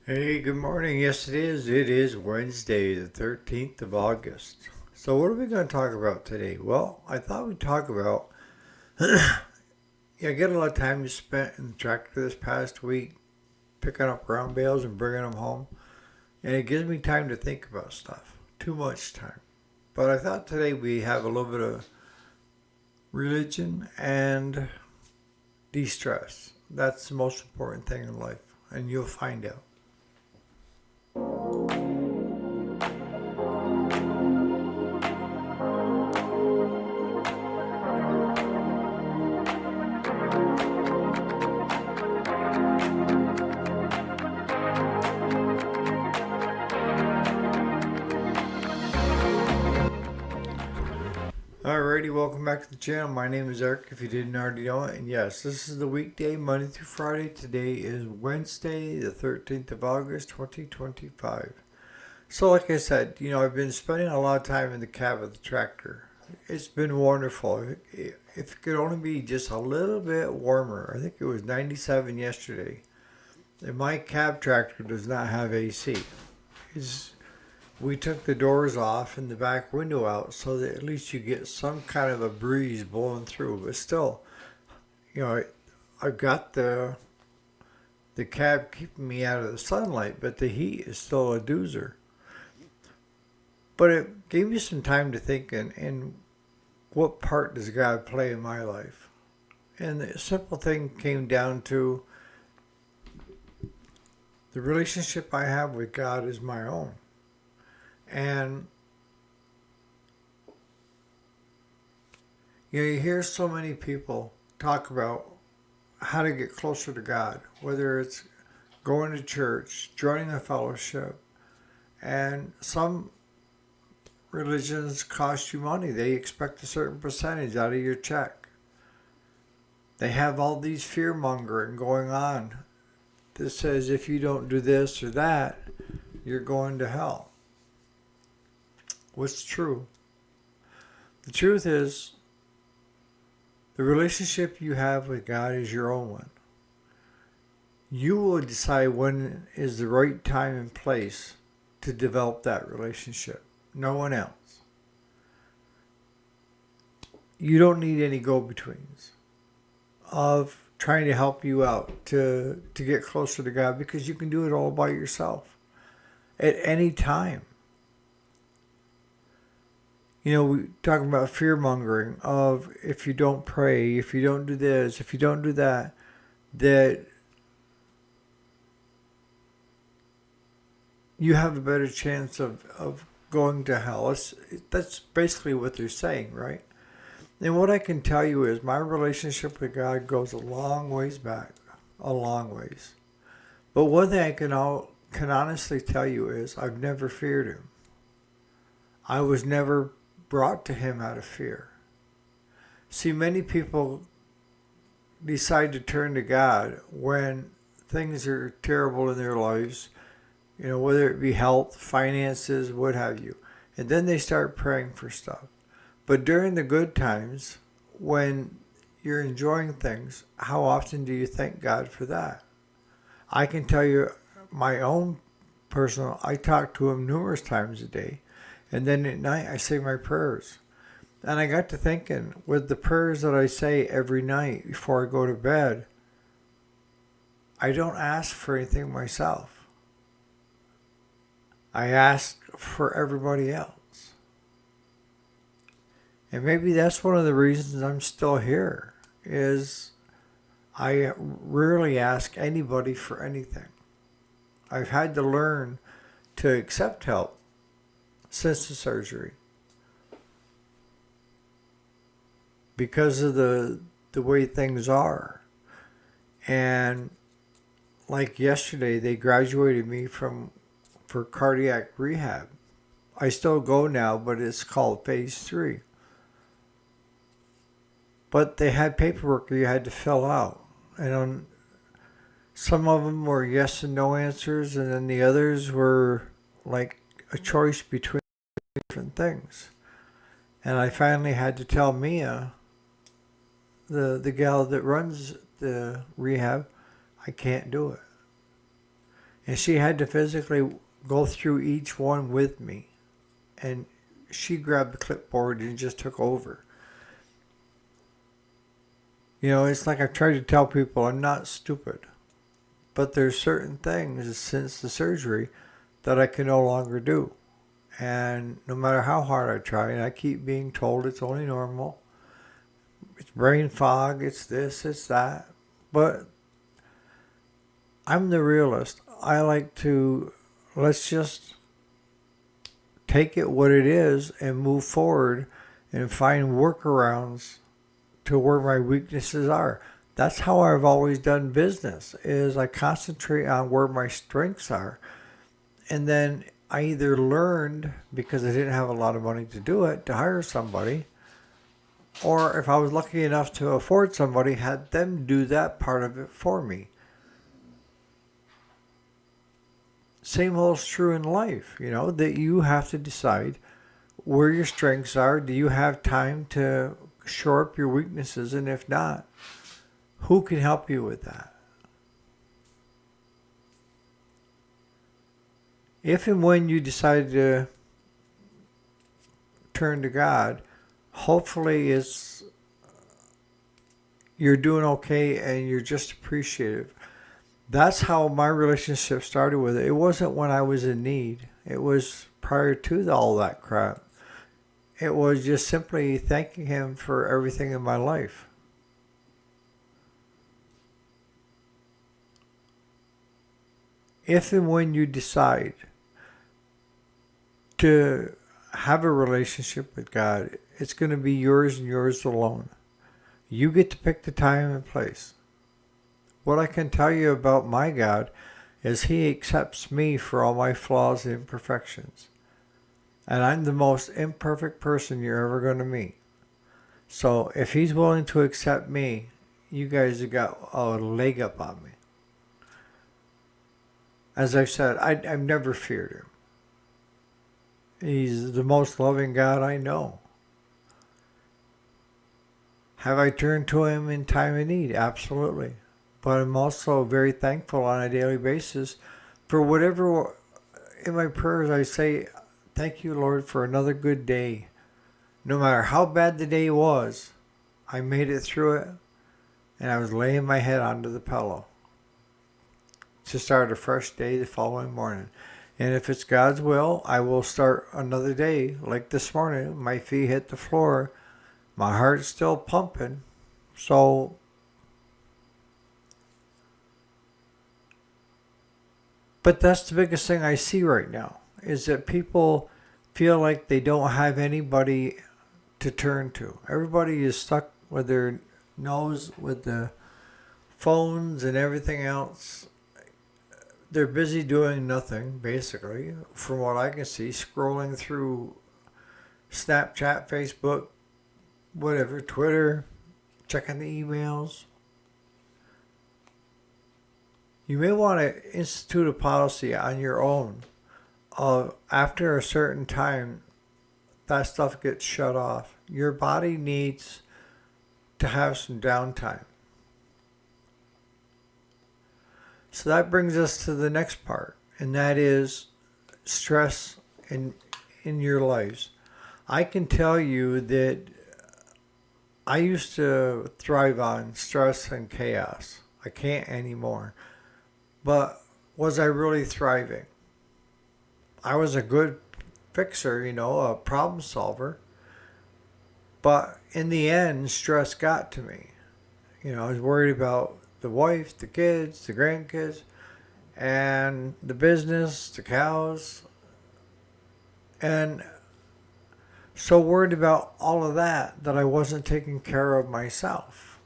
Hey, good morning. Yes, it is. It is Wednesday, the 13th of August. So, what are we going to talk about today? Well, I thought we'd talk about, I get a lot of time spent in the tractor this past week, picking up ground bales and bringing them home. And it gives me time to think about stuff. Too much time. But I thought today we have a little bit of religion and de stress. That's the most important thing in life. And you'll find out. Alrighty, welcome back to the channel. My name is Eric, if you didn't already know it. And yes, this is the weekday, Monday through Friday. Today is Wednesday, the 13th of August, 2025. So like I said, I've been spending a lot of time in the cab of the tractor. It's been wonderful. If it could only be just a little bit warmer. I think it was 97 yesterday. And my cab tractor does not have AC. It's We took the doors off and the back window out so that at least you get some kind of a breeze blowing through. But still, you know, I've got the cab keeping me out of the sunlight, but the heat is still a doozer. But it gave me some time to think and what part does God play in my life? And the simple thing came down to the relationship I have with God is my own. And you hear so many people talk about how to get closer to God, whether it's going to church, joining a fellowship, and some religions cost you money. They expect a certain percentage out of your check. They have all these fear mongering going on that says if you don't do this or that, you're going to hell. What's true? The truth is, the relationship you have with God is your own one. You will decide when is the right time and place to develop that relationship. No one else. You don't need any go-betweens of trying to help you out to get closer to God because you can do it all by yourself at any time. We talk about fear mongering of if you don't pray, if you don't do this, if you don't do that, that you have a better chance of going to hell. That's basically what they're saying, right? And what I can tell you is my relationship with God goes a long ways back, a long ways. But one thing I can honestly tell you is I've never feared Him. I was never brought to Him out of fear. See, many people decide to turn to God when things are terrible in their lives, whether it be health, finances, what have you. And then they start praying for stuff. But during the good times, when you're enjoying things, how often do you thank God for that? I can tell you my own personal, I talk to Him numerous times a day. And then at night, I say my prayers. And I got to thinking, with the prayers that I say every night before I go to bed, I don't ask for anything myself. I ask for everybody else. And maybe that's one of the reasons I'm still here, is I rarely ask anybody for anything. I've had to learn to accept help since the surgery because of the way things are. And like yesterday, they graduated me for cardiac rehab. I still go now, but it's called phase 3. But they had paperwork you had to fill out, and some of them were yes and no answers, and then the others were like a choice between different things. And I finally had to tell Mia, the gal that runs the rehab, I can't do it. And she had to physically go through each one with me. And she grabbed the clipboard and just took over. You know, it's like I've tried to tell people I'm not stupid. But there's certain things since the surgery that I can no longer do. And no matter how hard I try, and I keep being told it's only normal, it's brain fog, it's this, it's that. But I'm the realist. I like to, let's just take it what it is and move forward and find workarounds to where my weaknesses are. That's how I've always done business, is I concentrate on where my strengths are. And then I either learned, because I didn't have a lot of money to do it, to hire somebody, or if I was lucky enough to afford somebody, had them do that part of it for me. Same holds true in life, you know, that you have to decide where your strengths are. Do you have time to shore up your weaknesses? And if not, who can help you with that? If and when you decide to turn to God, hopefully you're doing okay and you're just appreciative. That's how my relationship started with it. It wasn't when I was in need. It was prior to all that crap. It was just simply thanking Him for everything in my life. If and when you decide to have a relationship with God, it's going to be yours and yours alone. You get to pick the time and place. What I can tell you about my God is He accepts me for all my flaws and imperfections. And I'm the most imperfect person you're ever going to meet. So if He's willing to accept me, you guys have got a leg up on me. As I've said, I've never feared Him. He's the most loving God I know. Have I turned to Him in time of need? Absolutely. But I'm also very thankful on a daily basis for whatever. In my prayers I say, thank you, Lord, for another good day. No matter how bad the day was, I made it through it, and I was laying my head onto the pillow to start a fresh day the following morning. And if it's God's will, I will start another day like this morning. My feet hit the floor. My heart's still pumping. So but that's the biggest thing I see right now, is that people feel like they don't have anybody to turn to. Everybody is stuck with their nose with the phones and everything else. They're busy doing nothing, basically, from what I can see, scrolling through Snapchat, Facebook, whatever, Twitter, checking the emails. You may want to institute a policy on your own of after a certain time, that stuff gets shut off. Your body needs to have some downtime. So that brings us to the next part, and that is stress in your lives. I can tell you that I used to thrive on stress and chaos. I can't anymore. But was I really thriving? I was a good fixer, you know, a problem solver. But in the end, stress got to me. You know, I was worried about the wife, the kids, the grandkids, and the business, the cows. And so worried about all of that I wasn't taking care of myself.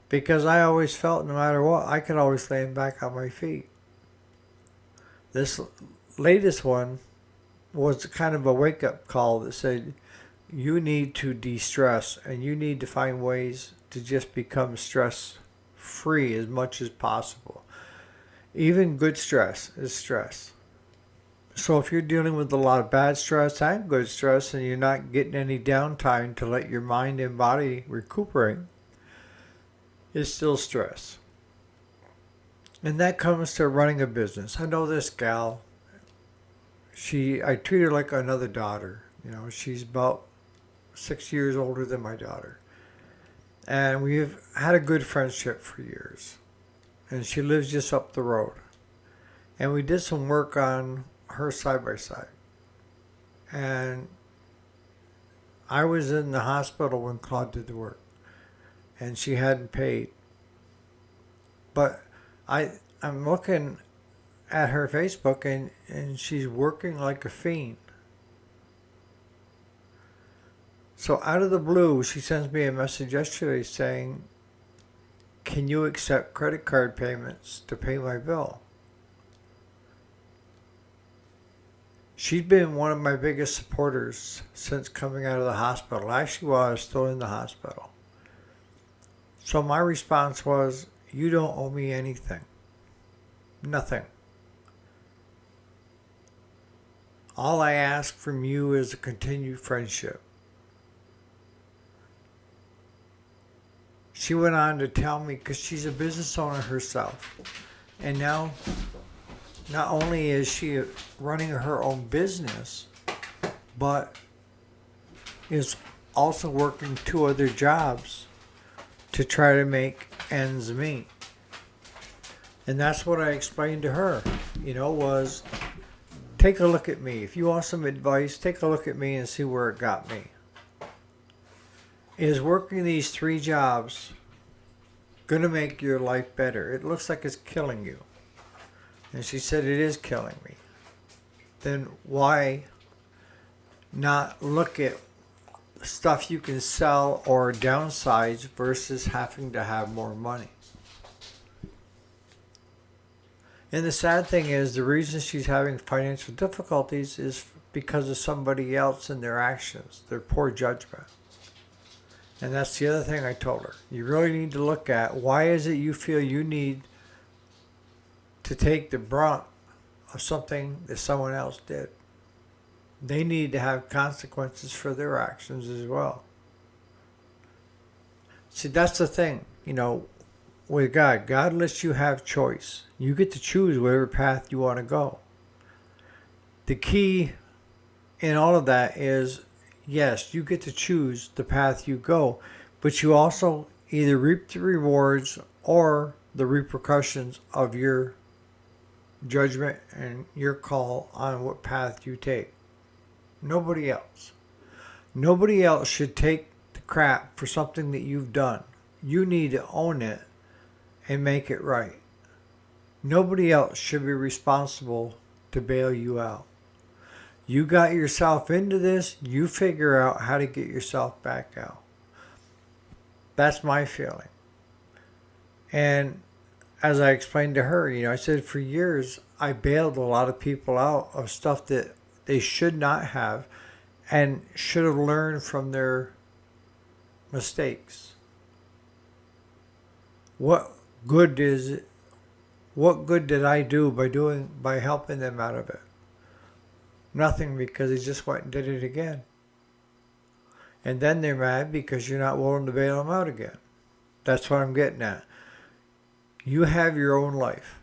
Because I always felt no matter what, I could always stand back on my feet. This latest one was kind of a wake-up call that said, you need to de-stress and you need to find ways to just become stress-free as much as possible. Even good stress is stress. So if you're dealing with a lot of bad stress and good stress and you're not getting any downtime to let your mind and body recuperate, it's still stress. And that comes to running a business. I know this gal. I treat her like another daughter. She's about 6 years older than my daughter. And we've had a good friendship for years. And she lives just up the road. And we did some work on her side by side. And I was in the hospital when Claude did the work. And she hadn't paid. But I'm looking at her Facebook and she's working like a fiend. So out of the blue, she sends me a message yesterday saying, "Can you accept credit card payments to pay my bill?" She's been one of my biggest supporters since coming out of the hospital. Actually, while I was still in the hospital. So my response was, "You don't owe me anything. Nothing. All I ask from you is a continued friendship." She went on to tell me, because she's a business owner herself, and now not only is she running her own business, but is also working 2 other jobs to try to make ends meet. And that's what I explained to her, was take a look at me. If you want some advice, take a look at me and see where it got me. Is working these 3 jobs going to make your life better? It looks like it's killing you. And she said, "It is killing me." Then why not look at stuff you can sell or downsize versus having to have more money? And the sad thing is, the reason she's having financial difficulties is because of somebody else and their actions, their poor judgment. And that's the other thing I told her. You really need to look at, why is it you feel you need to take the brunt of something that someone else did? They need to have consequences for their actions as well. See, that's the thing, with God. God lets you have choice. You get to choose whatever path you want to go. The key in all of that is, yes, you get to choose the path you go, but you also either reap the rewards or the repercussions of your judgment and your call on what path you take. Nobody else. Nobody else should take the crap for something that you've done. You need to own it and make it right. Nobody else should be responsible to bail you out. You got yourself into this, you figure out how to get yourself back out. That's my feeling. And as I explained to her, I said for years I bailed a lot of people out of stuff that they should not have and should have learned from their mistakes. What good did I do by helping them out of it? Nothing, because they just went and did it again. And then they're mad because you're not willing to bail them out again. That's what I'm getting at. You have your own life.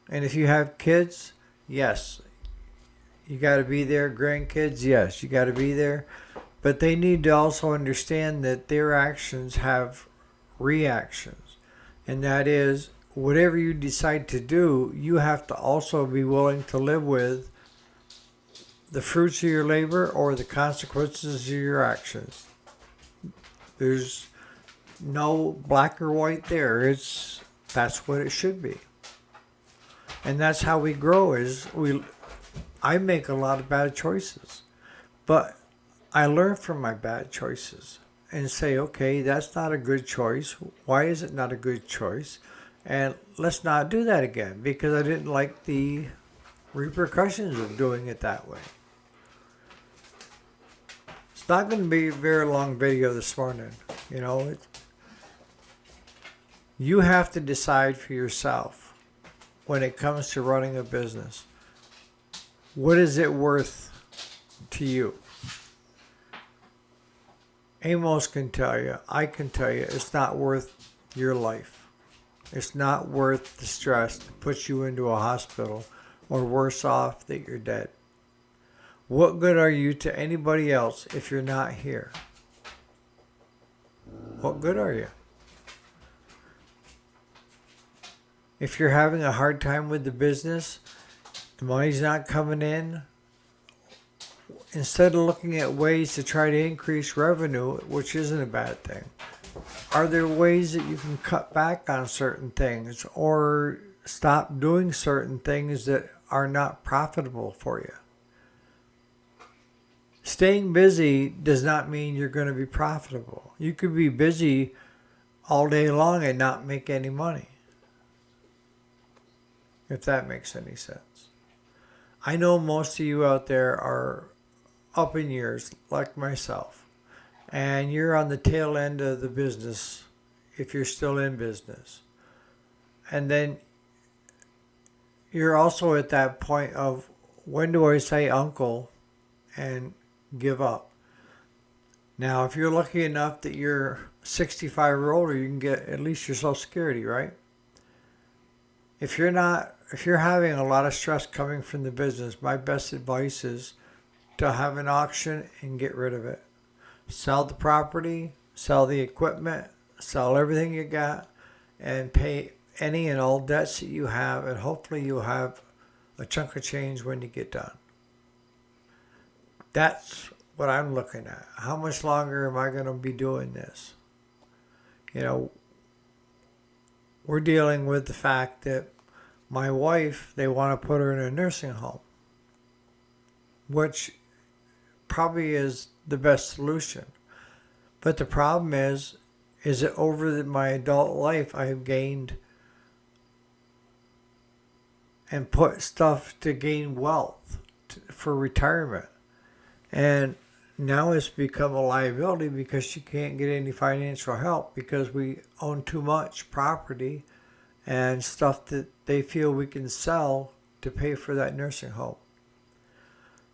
And if you have kids, yes, you got to be there. Grandkids, yes, you got to be there. But they need to also understand that their actions have reactions. And that is, whatever you decide to do, you have to also be willing to live with the fruits of your labor or the consequences of your actions. There's no black or white there. That's what it should be. And that's how we grow. I make a lot of bad choices, but I learn from my bad choices and say, okay, that's not a good choice. Why is it not a good choice? And let's not do that again, because I didn't like the repercussions of doing it that way. It's not going to be a very long video this morning. You have to decide for yourself when it comes to running a business. What is it worth to you? Amos can tell you, I can tell you, it's not worth your life. It's not worth the stress to put you into a hospital, or worse off, that you're dead. What good are you to anybody else if you're not here? What good are you? If you're having a hard time with the business, the money's not coming in, instead of looking at ways to try to increase revenue, which isn't a bad thing, are there ways that you can cut back on certain things or stop doing certain things that are not profitable for you? Staying busy does not mean you're going to be profitable. You could be busy all day long and not make any money, if that makes any sense. I know most of you out there are up in years, like myself, and you're on the tail end of the business if you're still in business. And then you're also at that point of, when do I say uncle and give up? Now, if you're lucky enough that you're 65 or older, you can get at least your Social Security, right? If you're having a lot of stress coming from the business, my best advice is to have an auction and get rid of it. Sell the property, sell the equipment, sell everything you got, and pay any and all debts that you have, and hopefully you'll have a chunk of change when you get done. That's what I'm looking at. How much longer am I going to be doing this? We're dealing with the fact that my wife, they want to put her in a nursing home, which probably is the best solution. But the problem is that over my adult life, I have gained and put stuff to gain wealth for retirement. And now it's become a liability because she can't get any financial help because we own too much property and stuff that they feel we can sell to pay for that nursing home.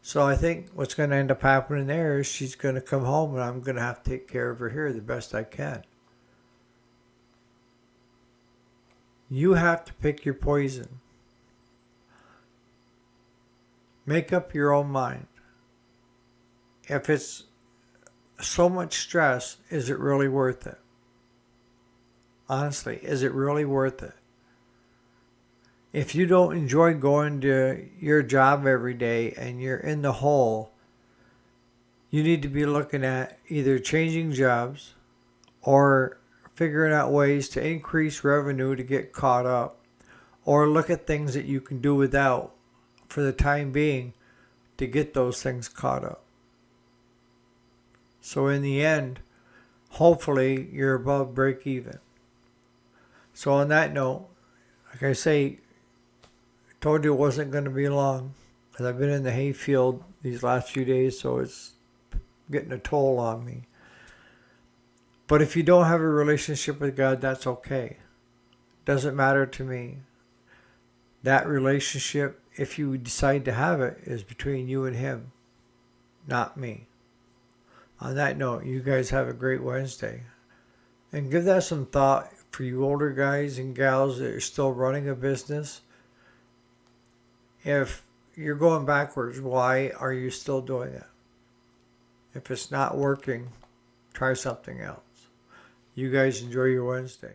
So I think what's going to end up happening there is she's going to come home and I'm going to have to take care of her here the best I can. You have to pick your poison. Make up your own mind. If it's so much stress, is it really worth it? Honestly, is it really worth it? If you don't enjoy going to your job every day and you're in the hole, you need to be looking at either changing jobs or figuring out ways to increase revenue to get caught up, or look at things that you can do without for the time being to get those things caught up. So in the end, hopefully you're above break even. So on that note, like I say, I told you it wasn't going to be long because I've been in the hayfield these last few days, so it's getting a toll on me. But if you don't have a relationship with God, that's okay. Doesn't matter to me. That relationship, if you decide to have it, is between you and Him, not me. On that note, you guys have a great Wednesday. And give that some thought for you older guys and gals that are still running a business. If you're going backwards, why are you still doing it? If it's not working, try something else. You guys enjoy your Wednesday.